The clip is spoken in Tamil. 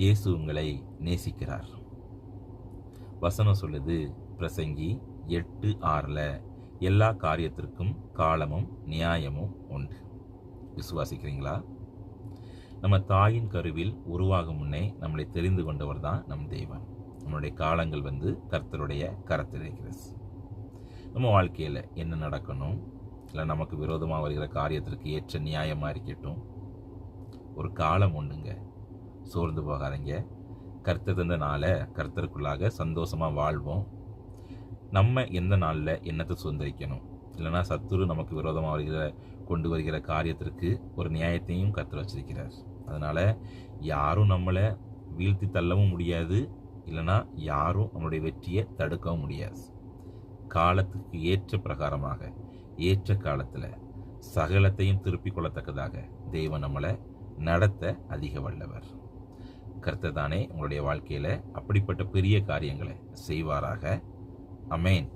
இயேசு உங்களை நேசிக்கிறார். வசனம் சொல்லுது, பிரசங்கி 8:6, எல்லா காரியத்திற்கும் காலமும் நியாயமும் உண்டு. விசுவாசிக்கிறீங்களா? நம்ம தாயின் கருவில் உருவாகும் முன்னே நம்மளை தெரிந்து கொண்டவர் தான் நம் தேவன். நம்மளுடைய காலங்கள் கர்த்தருடைய கரத்தில் இருக்கிறது. நம்ம வாழ்க்கையில் என்ன நடக்கணும், இல்லை நமக்கு விரோதமாக வருகிற காரியத்திற்கு ஏற்ற நியாயமாக இருக்கட்டும், ஒரு காலம் உண்டுங்க. சோர்ந்து போகாதீங்க. கர்த்தர் தந்த நாளை கர்த்தருக்குள்ளாக சந்தோஷமாக வாழ்வோம். நம்ம எந்த நாளில் என்னத்தை சுதந்திரிக்கணும், இல்லைனா சத்துரு நமக்கு விரோதமாக கொண்டு வருகிற காரியத்திற்கு ஒரு நியாயத்தையும் கர்த்தர் வச்சிருக்கிறார். அதனால் யாரும் நம்மளை வீழ்த்தி தள்ளவும் முடியாது, இல்லைனா யாரும் நம்மளுடைய வெற்றியை தடுக்கவும் முடியாது. காலத்துக்கு ஏற்ற பிரகாரமாக ஏற்ற காலத்தில் சகலத்தையும் திருப்பிக் கொள்ளத்தக்கதாக தெய்வம் நம்மளை நடத்த அதிக வல்லவர். கர்த்தர் தானே உங்களுடைய வாழ்க்கையில் அப்படிப்பட்ட பெரிய காரியங்களை செய்வாராக. அமேன்.